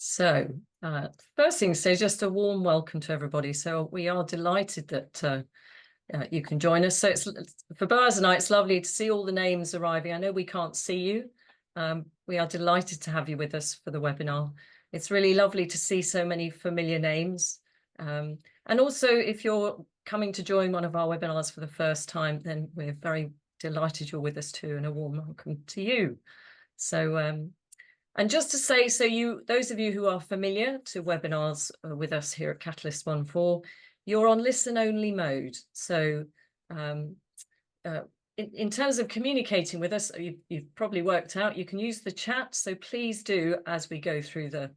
So, first thing to say, just a warm welcome to everybody. So we are delighted that you can join us. So it's for Boaz and I, it's lovely to see all the names arriving. I know we can't see you. We are delighted to have you with us for the webinar. It's really lovely to see so many familiar names. And also, if you're coming to join one of our webinars for the first time, then we're very delighted you're with us too, and a warm welcome to you. So, and just to say, so those of you who are familiar to webinars with us here at Catalyst 1.4, you're on listen only mode. So in terms of communicating with us, you've probably worked out you can use the chat. So please do, as we go through the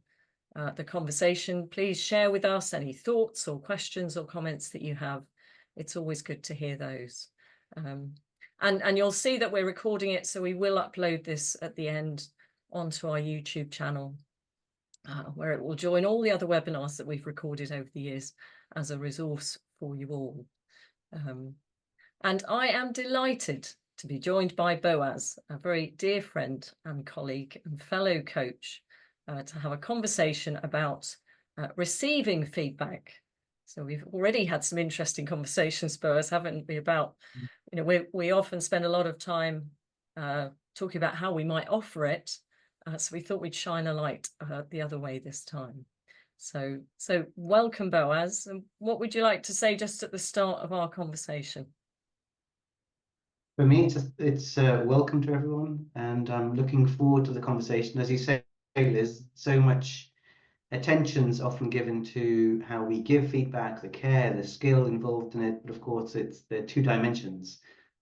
conversation, please share with us any thoughts or questions or comments that you have. It's always good to hear those. And you'll see that we're recording it, so we will upload this at the end onto our YouTube channel, where it will join all the other webinars that we've recorded over the years as a resource for you all. And I am delighted to be joined by Boaz, a very dear friend and colleague and fellow coach, to have a conversation about receiving feedback. So we've already had some interesting conversations, Boaz, haven't we, about, you know, we often spend a lot of time talking about how we might offer it. So we thought we'd shine a light the other way this time. So welcome, Boaz. And what would you like to say just at the start of our conversation? For me, it's welcome to everyone, and I'm looking forward to the conversation. As you say, Liz, so much attention's often given to how we give feedback, the care, the skill involved in it, but of course, there are two dimensions.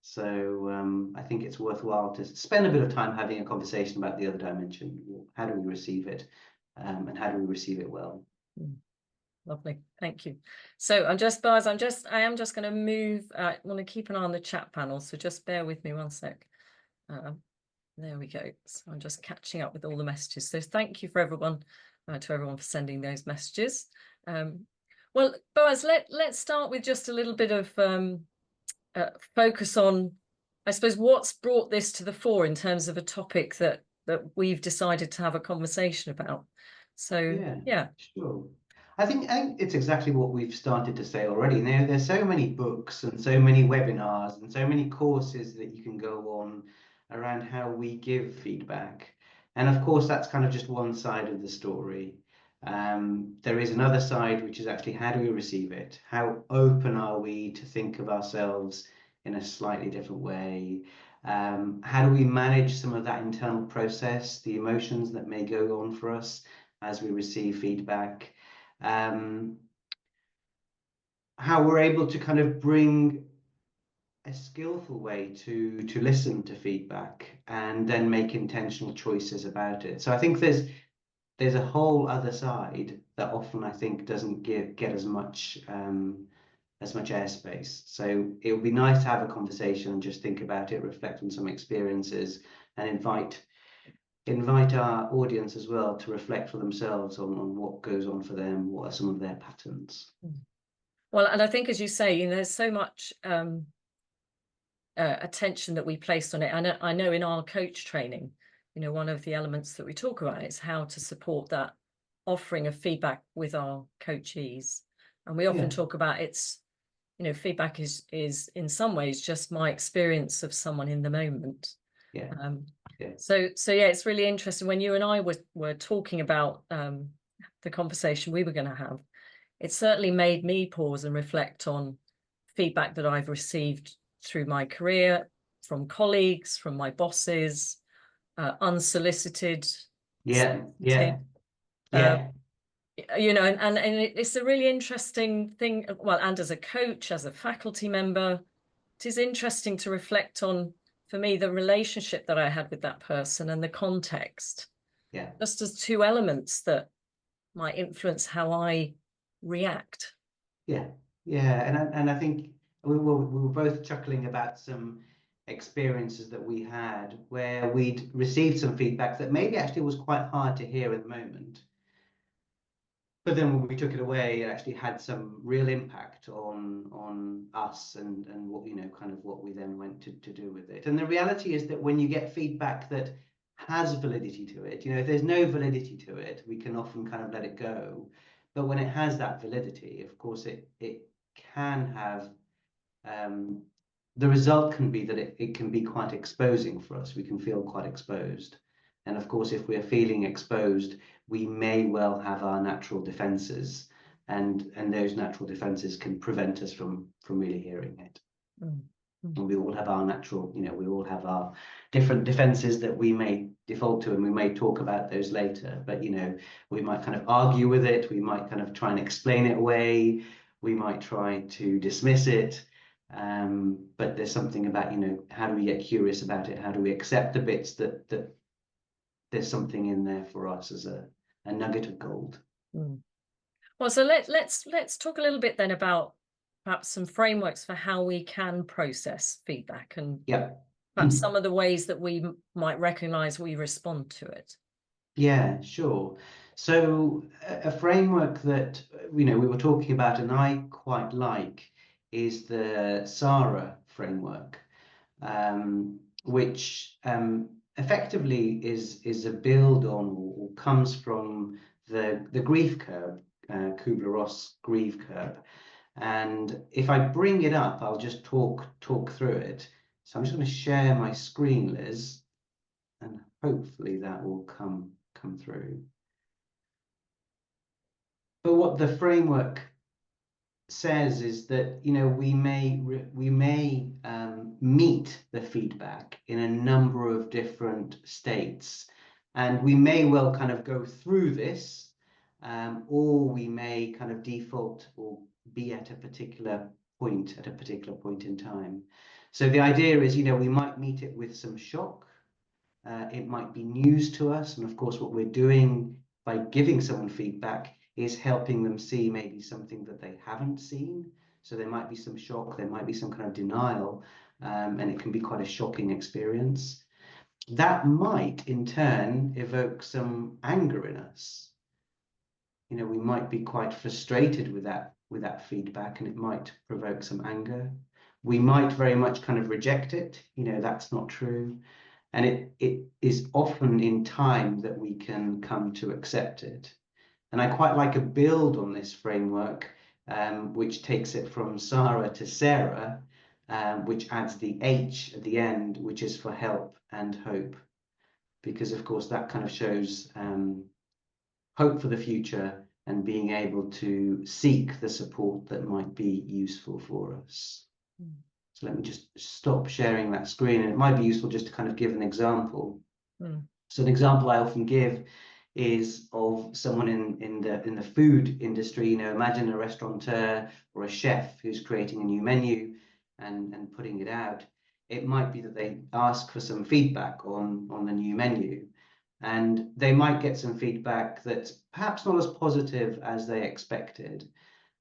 So I think it's worthwhile to spend a bit of time having a conversation about the other dimension. How do we receive it, and how do we receive it well? Lovely, thank you. So Boaz, I am just going to move. I want to keep an eye on the chat panel, so just bear with me one sec. There we go. So I'm just catching up with all the messages. So thank you for everyone, to everyone for sending those messages. Well, Boaz, let's start with just a little bit of focus on, I suppose, what's brought this to the fore in terms of a topic that we've decided to have a conversation about. So yeah. Sure. I think it's exactly what we've started to say already. There's so many books and so many webinars and so many courses that you can go on around how we give feedback. And of course, that's kind of just one side of the story. There is another side, which is actually how do we receive it? How open are we to think of ourselves in a slightly different way? How do we manage some of that internal process, the emotions that may go on for us as we receive feedback? How we're able to kind of bring a skillful way to listen to feedback and then make intentional choices about it. So I think there's a whole other side that often I think doesn't get as much airspace. So it would be nice to have a conversation and just think about it, reflect on some experiences, and invite our audience as well to reflect for themselves on what goes on for them, what are some of their patterns. Well, and I think, as you say, you know, there's so much attention that we place on it. And I know in our coach training, you know, one of the elements that we talk about is how to support that offering of feedback with our coachees. And we often talk about you know, feedback is in some ways just my experience of someone in the moment. So yeah, it's really interesting when you and I were talking about the conversation we were going to have. It certainly made me pause and reflect on feedback that I've received through my career, from colleagues, from my bosses, unsolicited. Yeah. You know, and it's a really interesting thing. Well, and as a coach, as a faculty member, it is interesting to reflect on, for me, the relationship that I had with that person and the context. Just as two elements that might influence how I react. And I think we were both chuckling about some experiences that we had where we'd received some feedback that maybe actually was quite hard to hear at the moment. But then when we took it away, it actually had some real impact on us and what, you know, kind of what we then went to do with it. And the reality is that when you get feedback that has validity to it. If there's no validity to it, we can often kind of let it go. But when it has that validity, of course, it can have the result can be that it can be quite exposing for us. We can feel quite exposed. And of course, if we're feeling exposed, we may well have our natural defenses, and those natural defenses can prevent us from really hearing it. Mm. And we all have our natural, we all have our different defenses that we may default to, and we may talk about those later. But, we might kind of argue with it. We might kind of try and explain it away. We might try to dismiss it. But there's something about, how do we get curious about it? How do we accept the bits that there's something in there for us as a nugget of gold? Mm. Well, so let's talk a little bit then about perhaps some frameworks for how we can process feedback, and Yeah. perhaps some of the ways that we might recognize we respond to it. Yeah, sure. So a framework that we were talking about and I quite like is the SARA framework, which effectively is a build on or comes from the grief curve, Kubler-Ross grief curve. And if I bring it up, I'll just talk through it. So I'm just going to share my screen, Liz, and hopefully that will come through. But what the framework says is that we may meet the feedback in a number of different states, and we may well kind of go through this, or we may kind of default or be at a particular point in time. So the idea is, we might meet it with some shock. It might be news to us, and of course what we're doing by giving someone feedback is helping them see maybe something that they haven't seen. So there might be some shock, there might be some kind of denial, and it can be quite a shocking experience. That might in turn evoke some anger in us. We might be quite frustrated with that feedback, and it might provoke some anger. We might very much kind of reject it. That's not true. And it is often in time that we can come to accept it. And I quite like a build on this framework, which takes it from Sarah to Sarah, which adds the H at the end, which is for help and hope. Because, of course, that kind of shows hope for the future and being able to seek the support that might be useful for us. Mm. So let me just stop sharing that screen, and it might be useful just to kind of give an example. Mm. So an example I often give is of someone in the food industry. Imagine a restaurateur or a chef who's creating a new menu and putting it out. It might be that they ask for some feedback on the new menu, and they might get some feedback that's perhaps not as positive as they expected.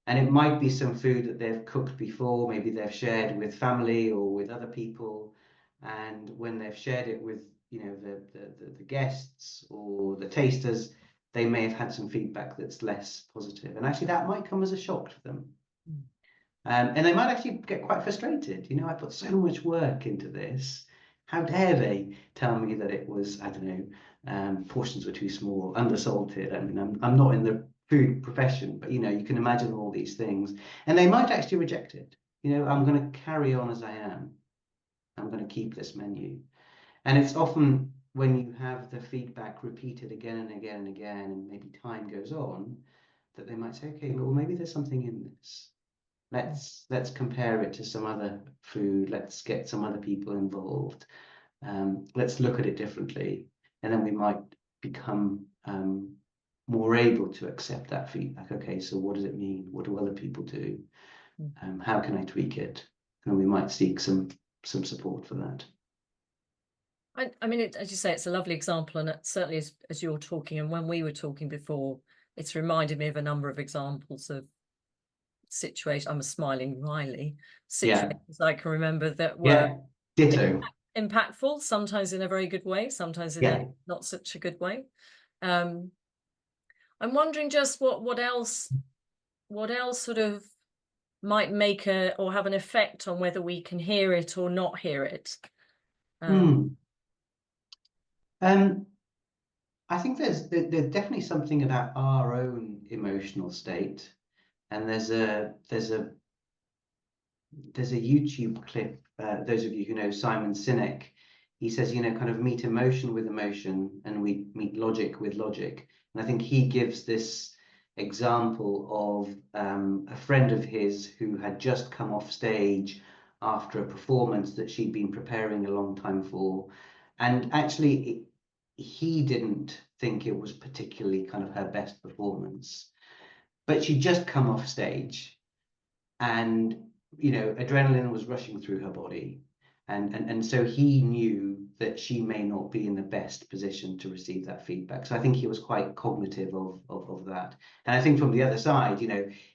And it might be some food that they've cooked before, maybe they've shared with family or with other people. And when they've shared it with, the guests or the tasters, they may have had some feedback that's less positive. And actually that might come as a shock to them. Mm. And they might actually get quite frustrated. I put so much work into this. How dare they tell me that it was, I don't know, portions were too small, undersalted. I mean, I'm not in the food profession, but you can imagine all these things, and they might actually reject it. I'm going to carry on as I am. I'm going to keep this menu. And it's often when you have the feedback repeated again and again and again, and maybe time goes on, that they might say, okay, well, maybe there's something in this. Let's compare it to some other food. Let's get some other people involved. Let's look at it differently, and then we might become more able to accept that feedback. Okay, so what does it mean? What do other people do? How can I tweak it? And we might seek some support for that. I mean, as you say, it's a lovely example, and it certainly as you're talking, and when we were talking before, it's reminded me of a number of examples of situations. I'm a smiling Riley. Situations I can remember that were ditto. Impactful, sometimes in a very good way, sometimes in a not such a good way. I'm wondering just what else sort of might make or have an effect on whether we can hear it or not hear it. I think there's definitely something about our own emotional state, and there's a YouTube clip. Those of you who know Simon Sinek, he says, kind of meet emotion with emotion, and we meet logic with logic. And I think he gives this example of a friend of his who had just come off stage after a performance that she'd been preparing a long time for, and actually he didn't think it was particularly kind of her best performance, but she'd just come off stage, and adrenaline was rushing through her body, and so he knew that she may not be in the best position to receive that feedback. So I think he was quite cognitive of that. And I think from the other side,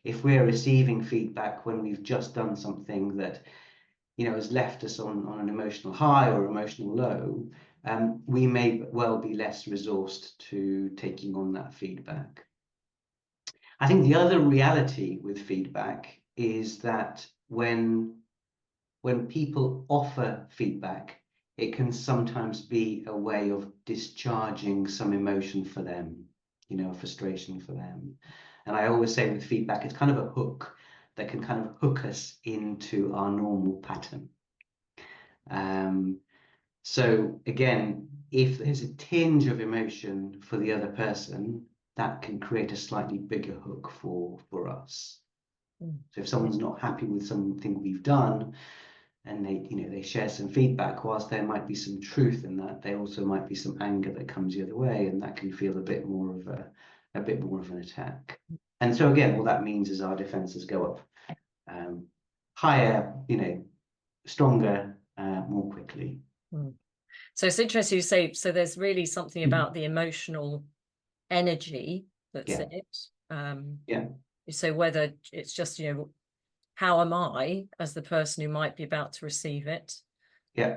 if we're receiving feedback when we've just done something that has left us on an emotional high or emotional low, we may well be less resourced to taking on that feedback. I think the other reality with feedback is that when people offer feedback, it can sometimes be a way of discharging some emotion for them, frustration for them. And I always say with feedback, it's kind of a hook that can kind of hook us into our normal pattern. So again, if there's a tinge of emotion for the other person, that can create a slightly bigger hook for us. So if someone's not happy with something we've done, and they share some feedback, whilst there might be some truth in that, there also might be some anger that comes the other way, and that can feel a bit more of an attack. And so again, what that means is our defenses go up higher, stronger, more quickly. So it's interesting you say, so there's really something about the emotional energy that's in it. So whether it's just, how am I as the person who might be about to receive it?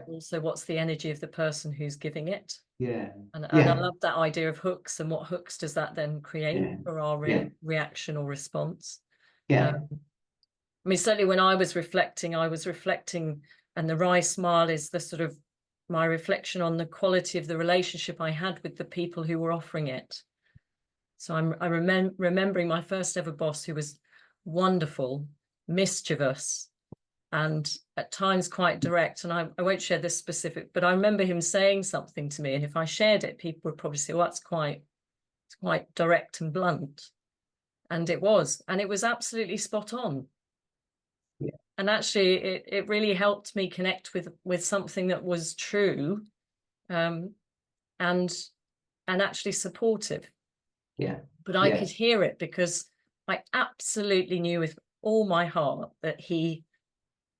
Also, what's the energy of the person who's giving it? And I love that idea of hooks, and what hooks does that then create for our reaction or response? I mean, certainly when I was reflecting, and the wry smile is the sort of my reflection on the quality of the relationship I had with the people who were offering it. So I'm remembering my first ever boss, who was wonderful, mischievous, and at times quite direct. And I won't share this specific, but I remember him saying something to me, and if I shared it, people would probably say, well, it's quite direct and blunt. And it was absolutely spot on. And actually it really helped me connect with something that was true, and actually supportive. But I could hear it, because I absolutely knew with all my heart that he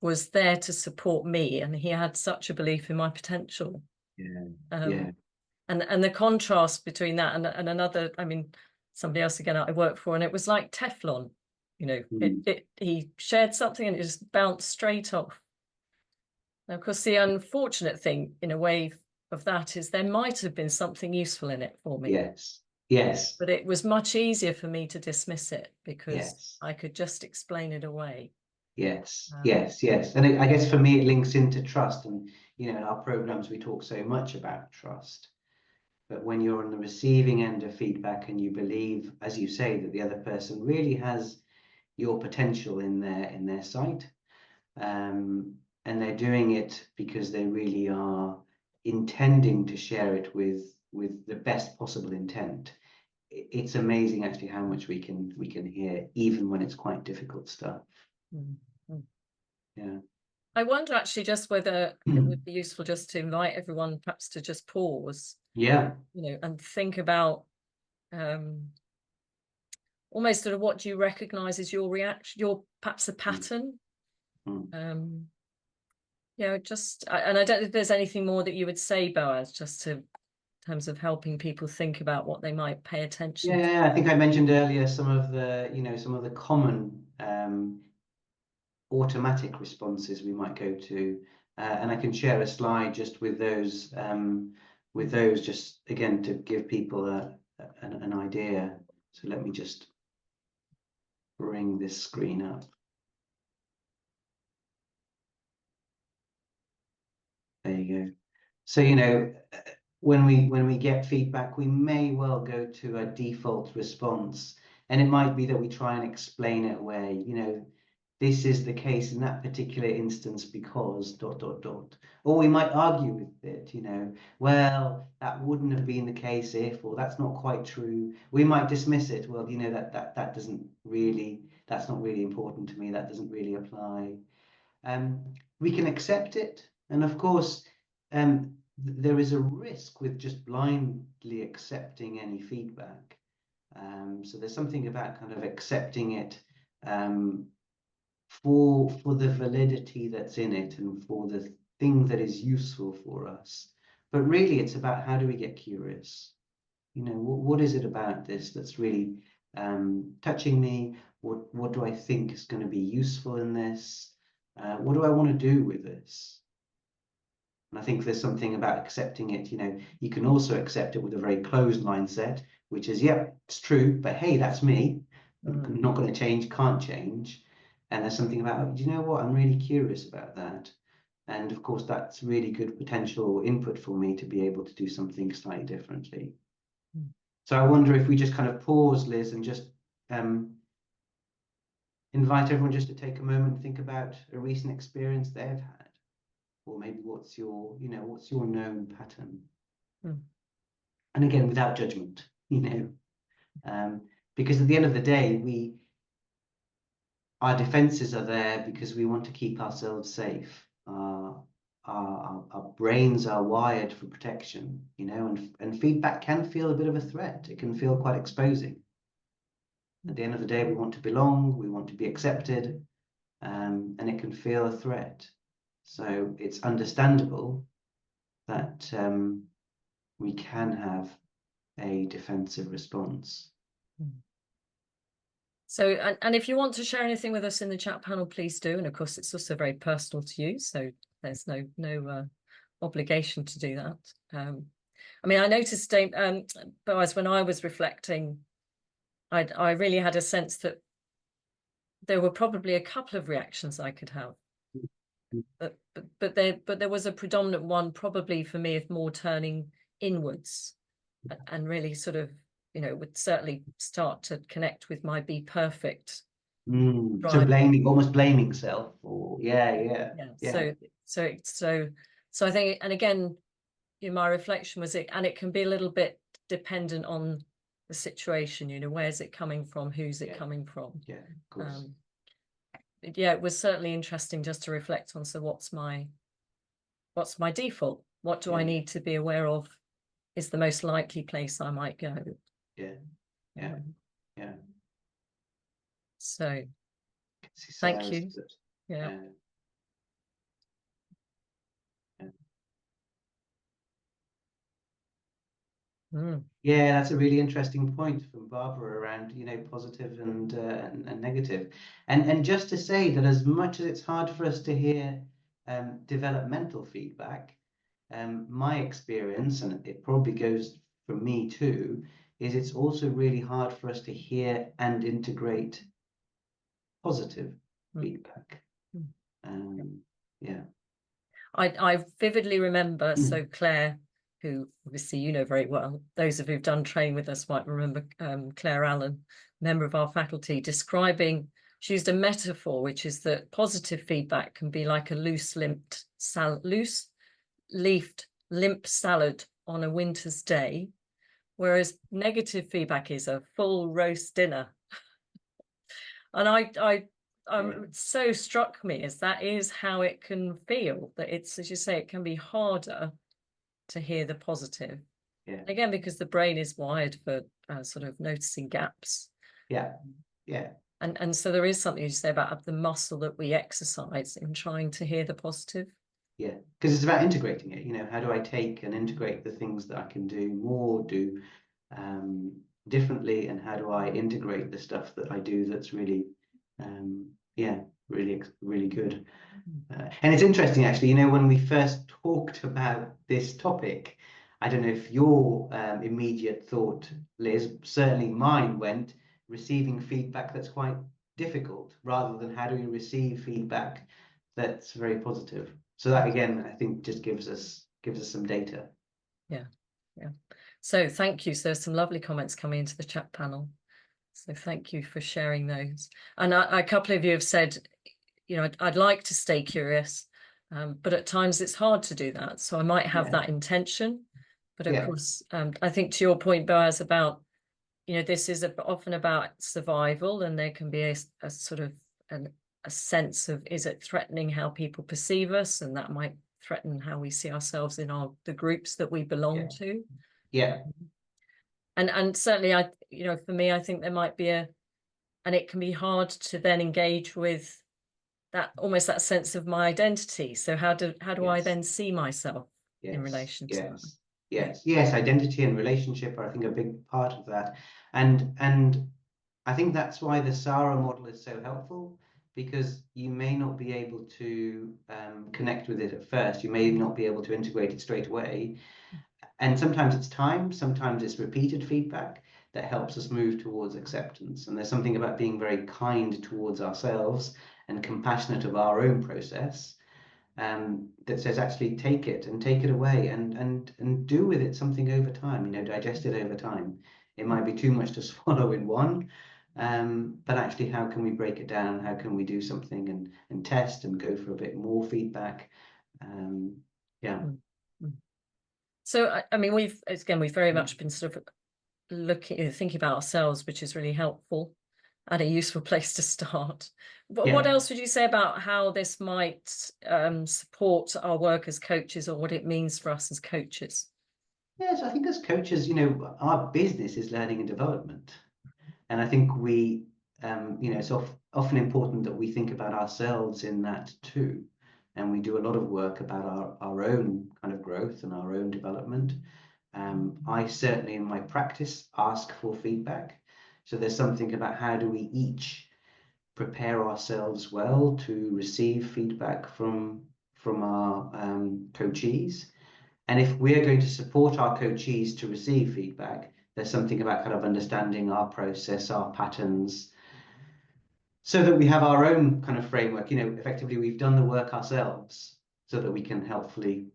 was there to support me, and he had such a belief in my potential. And the contrast between that and another, I mean, somebody else again I worked for, and it was like Teflon. He shared something and it just bounced straight off. Now, of course, the unfortunate thing in a way of that is there might have been something useful in it for me. Yes. But it was much easier for me to dismiss it, because I could just explain it away. Yes. And I guess for me, it links into trust. And, in our programs, we talk so much about trust. But when you're on the receiving end of feedback and you believe, as you say, that the other person really has your potential in their sight, and they're doing it because they really are intending to share it with the best possible intent, it's amazing actually how much we can hear, even when it's quite difficult stuff. I wonder actually just whether it would be useful just to invite everyone perhaps to just pause, and think about almost sort of what do you recognize as your reaction, perhaps a pattern. Just, and I don't know if there's anything more that you would say, Boaz, just in terms of helping people think about what they might pay attention to. I think I mentioned earlier some of the common automatic responses we might go to, and I can share a slide just with those just again to give people an idea. So let me just bring this screen up. There you go. So when we get feedback, we may well go to a default response, and it might be that we try and explain it away. This is the case in that particular instance because ... Or we might argue with it, well, that wouldn't have been the case if, or that's not quite true. We might dismiss it. Well, that doesn't really, that's not really important to me. That doesn't really apply. We can accept it. And of course, there is a risk with just blindly accepting any feedback. So there's something about kind of accepting it for the validity that's in it and for the thing that is useful for us. But really, it's about how do we get curious? What is it about this that's really touching me? What do I think is going to be useful in this? What do I want to do with this? And I think there's something about accepting it. You can also accept it with a very closed mindset, which is, yep, it's true, but hey, that's me. I'm not going to change, can't change. And there's something about, do you know what? I'm really curious about that. And of course, that's really good potential input for me to be able to do something slightly differently. So I wonder if we just kind of pause, Liz, and just invite everyone just to take a moment and think about a recent experience they've had. Or maybe what's your known pattern? And again, without judgment, because at the end of the day, our defenses are there because we want to keep ourselves safe. Our brains are wired for protection, and feedback can feel a bit of a threat. It can feel quite exposing. At the end of the day, we want to belong, we want to be accepted, and it can feel a threat. So it's understandable that we can have a defensive response. So, and if you want to share anything with us in the chat panel, please do. And of course, it's also very personal to you, so there's no obligation to do that. I mean, I noticed, Boaz, when I was reflecting, I really had a sense that there were probably a couple of reactions I could have. But there was a predominant one, probably for me, of more turning inwards and really sort of, would certainly start to connect with my be perfect. So almost blaming self, or yeah. So I think, and again, my reflection was it can be a little bit dependent on the situation. Where's it coming from? Who's it coming from? Yeah, of course. It was certainly interesting just to reflect on. So what's my default? What do I need to be aware of is the most likely place I might go? Yeah. So thank you. Yeah. Yeah, that's a really interesting point from Barbara around, positive and negative. And just to say that as much as it's hard for us to hear developmental feedback, my experience, and it probably goes for me too, is it's also really hard for us to hear and integrate positive feedback. I vividly remember, so Claire, who obviously very well, those of you who've done training with us might remember Claire Allen, member of our faculty, describing, she used a metaphor, which is that positive feedback can be like a loose-leafed limp salad on a winter's day, whereas negative feedback is a full roast dinner. And it so struck me as that is how it can feel, that it's, as you say, it can be harder to hear the positive. Again, because the brain is wired for sort of noticing gaps. And so there is something you say about the muscle that we exercise in trying to hear the positive. Yeah, because it's about integrating it. How do I take and integrate the things that I can do more, do differently, and how do I integrate the stuff that I do that's really really good. And it's interesting, actually, when we first talked about this topic, I don't know if your immediate thought, Liz, certainly mine went receiving feedback that's quite difficult, rather than how do we receive feedback that's very positive. So that, again, I think just gives us some data. Yeah. Yeah. So thank you. So there's some lovely comments coming into the chat panel. So thank you for sharing those. And a couple of you have said, you know, I'd like to stay curious, but at times it's hard to do that. So I might have that intention, but of course, I think to your point, Boaz, about, you know, this is often about survival, and there can be a sort of a sense of, is it threatening how people perceive us? And that might threaten how we see ourselves in the groups that we belong to. Yeah. And certainly, you know, for me, I think there might be and it can be hard to then engage with that, almost that sense of my identity. So how do I then see myself in relation to that? Yes. Identity and relationship are, I think, a big part of that. And I think that's why the SARA model is so helpful, because you may not be able to connect with it at first. You may not be able to integrate it straight away. And sometimes it's time, sometimes it's repeated feedback that helps us move towards acceptance. And there's something about being very kind towards ourselves and compassionate of our own process, that says, actually take it and take it away and do with it something over time, you know, digest it over time. It might be too much to swallow in one, but actually, how can we break it down? How can we do something and test and go for a bit more feedback? Yeah. Mm-hmm. So, I mean, we've very much been sort of thinking about ourselves, which is really helpful and a useful place to start. But what else would you say about how this might support our work as coaches, or what it means for us as coaches? Yes, I think as coaches, you know, our business is learning and development. And I think you know, it's often important that we think about ourselves in that too. And we do a lot of work about our own kind of growth and our own development. I certainly, in my practice, ask for feedback. So there's something about how do we each prepare ourselves well to receive feedback from our coachees. And if we're going to support our coachees to receive feedback, there's something about kind of understanding our process, our patterns, so that we have our own kind of framework. You know, effectively, we've done the work ourselves so that we can helpfully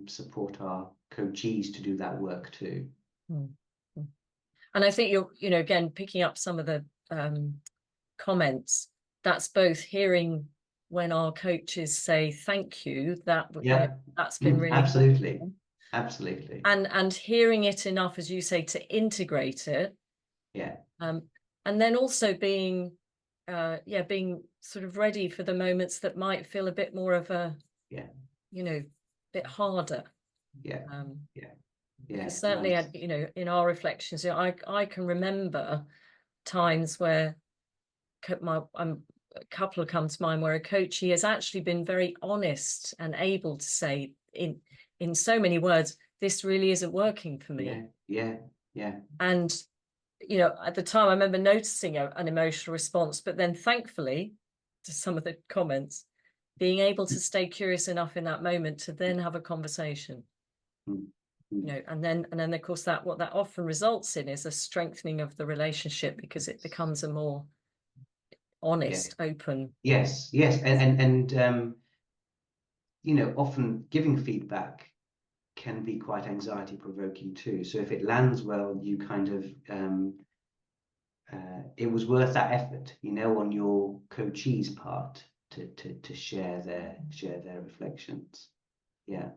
support our coachees to do that work too. Mm-hmm. And I think you know, again, picking up some of the comments, that's both hearing when our coaches say thank you, that you know, that's been really absolutely helpful. Absolutely. And hearing it enough, as you say, to integrate it. And then also being being sort of ready for the moments that might feel a bit more of a you know, bit harder. Because certainly, nice. You know, in our reflections, you know, I can remember times where a couple come to mind where a coachee has actually been very honest and able to say in so many words, this really isn't working for me. And you know, at the time, I remember noticing an emotional response, but then thankfully, to some of the comments, being able to stay curious enough in that moment to then have a conversation. You know, and then of course what that often results in is a strengthening of the relationship, because it becomes a more honest, open. Yes, and you know, often giving feedback can be quite anxiety provoking too. So if it lands well, you kind of it was worth that effort, you know, on your coachee's part to share their reflections. Yeah.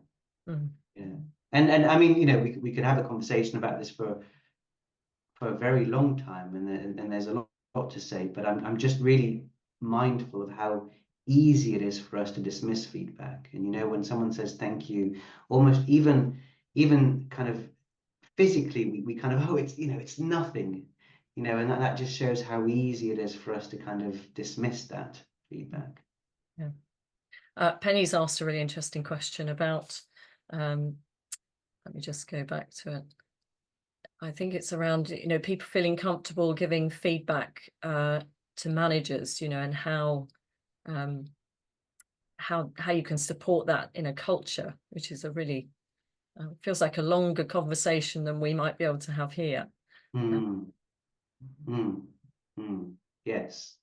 And I mean, you know, we could have a conversation about this for a very long time, and there's a lot to say, but I'm just really mindful of how easy it is for us to dismiss feedback. And you know, when someone says thank you, almost even kind of physically, we kind of, oh, it's, you know, it's nothing, you know, and that just shows how easy it is for us to kind of dismiss that feedback. Penny's asked a really interesting question about let me just go back to it. I think it's around, you know, people feeling comfortable giving feedback to managers, you know, and how you can support that in a culture, which is a really feels like a longer conversation than we might be able to have here. Yes.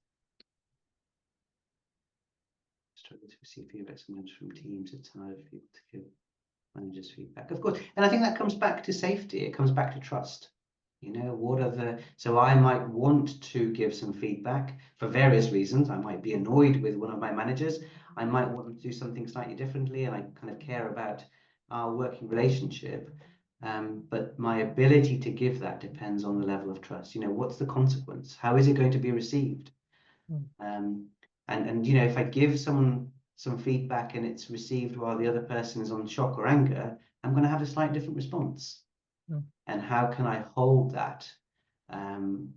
Struggle to receive feedback sometimes from teams. It's hard for people to give. Managers' feedback, of course. And I think that comes back to safety. It comes back to trust. You know, so I might want to give some feedback for various reasons. I might be annoyed with one of my managers. I might want them to do something slightly differently, and I kind of care about our working relationship. But my ability to give that depends on the level of trust. You know, what's the consequence? How is it going to be received? Mm. And you know, if I give someone some feedback and it's received while the other person is on shock or anger, I'm going to have a slightly different response. Mm. And how can I hold that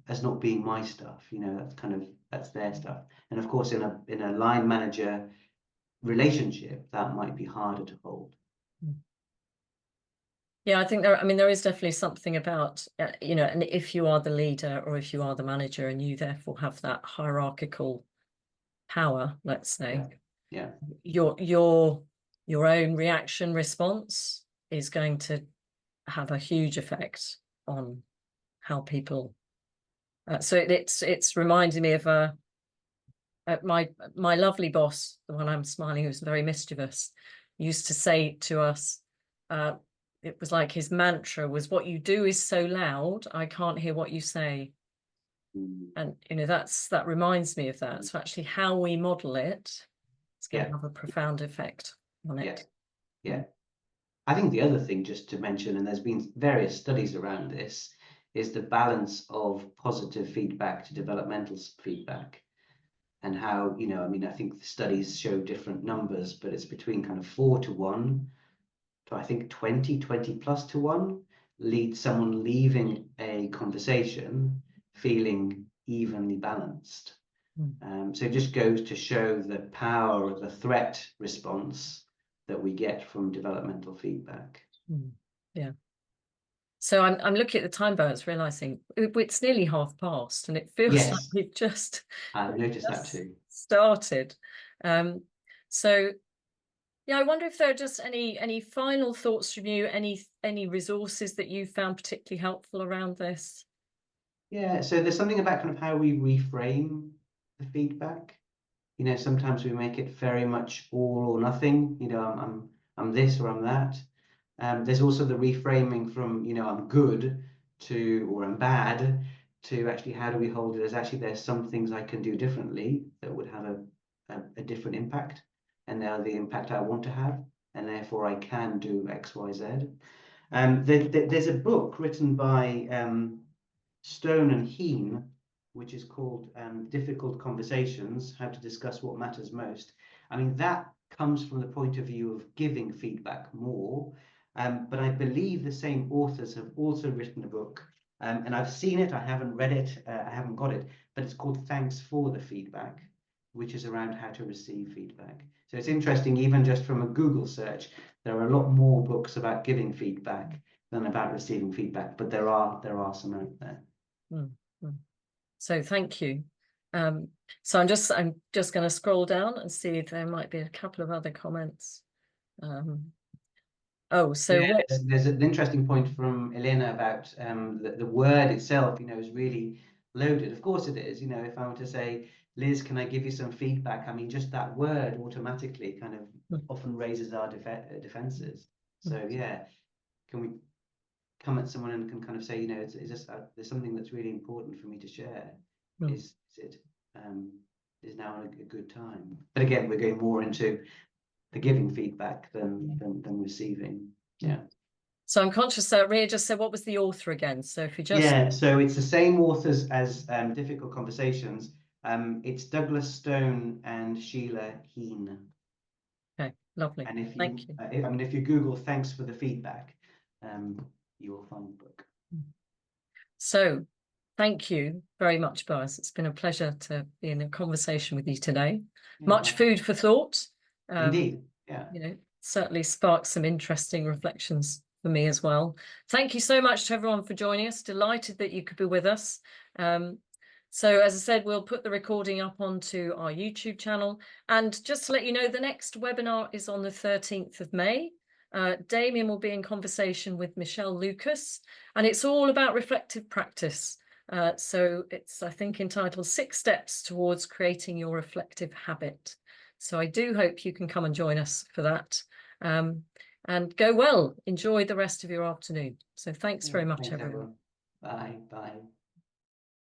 as not being my stuff? You know, that's their stuff. And of course, in a line manager relationship, that might be harder to hold. Mm. Yeah, I think there is definitely something about, you know, and if you are the leader or if you are the manager and you therefore have that hierarchical power, let's say, Yeah. your own reaction response is going to have a huge effect on how people. So it's reminding me of my lovely boss, the one I'm smiling, who's very mischievous, used to say to us, it was like his mantra was, "What you do is so loud, I can't hear what you say." Mm. And you know, that reminds me of that. So actually, how we model it is going to Yeah. have a profound effect on Yeah. it. Yeah. I think the other thing just to mention, and there's been various studies around this, is the balance of positive feedback to developmental feedback. And how, you know, I mean, I think the studies show different numbers, but it's between kind of 4 to 1 to I think 20 plus to 1 leads someone leaving a conversation feeling evenly balanced. So it just goes to show the power of the threat response that we get from developmental feedback. Yeah. So I'm looking at the time balance, realizing it's nearly past, and it feels like Yes, we've just I've noticed that too. started. So yeah, I wonder if there are just any final thoughts from you, any resources that you found particularly helpful around this. Yeah, so there's something about kind of how we reframe the feedback. You know, sometimes we make it very much all or nothing. You know, I'm this or I'm that. There's also the reframing from, you know, I'm good to, or I'm bad, to actually how do we hold it as actually there's some things I can do differently that would have a different impact, and they're the impact I want to have, and therefore I can do X, Y, Z. There's a book written by Stone and Heen, which is called Difficult Conversations, How to Discuss What Matters Most. I mean, that comes from the point of view of giving feedback more, but I believe the same authors have also written a book, and I've seen it, I haven't read it, I haven't got it, but it's called Thanks for the Feedback, which is around how to receive feedback. So it's interesting, even just from a Google search, there are a lot more books about giving feedback than about receiving feedback, but there are some out there. So thank you. So I'm just going to scroll down and see if there might be a couple of other comments. There's an interesting point from Elena about the word itself, you know, is really loaded. Of course it is. You know, if I were to say, Liz, can I give you some feedback? I mean, just that word automatically kind of often raises our defenses. So yeah, can we come at someone and can kind of say, you know, it's just there's something that's really important for me to share. Is it is now a good time? But again, we're going more into the giving feedback than receiving. Yeah. So I'm conscious that Ria just said, what was the author again? So if you just... Yeah, so it's the same authors as Difficult Conversations. It's Douglas Stone and Sheila Heen. Okay, lovely. And if Thank you. I mean, if you Google "thanks for the feedback," you will find the book. So thank you very much, Boaz. It's been a pleasure to be in a conversation with you today. Yeah, Much food for thought. indeed. Yeah. You know, certainly sparked some interesting reflections for me as well. Thank you so much to everyone for joining us. Delighted that you could be with us. So as I said, we'll put the recording up onto our YouTube channel. And just to let you know, the next webinar is on the 13th of May. Damien will be in conversation with Michelle Lucas, and it's all about reflective practice. So it's, I think, entitled 6 Steps Towards Creating Your Reflective Habit. So I do hope you can come and join us for that. and go well. Enjoy the rest of your afternoon. So thanks Yeah, very much, thanks everyone. everyone. Bye. Bye.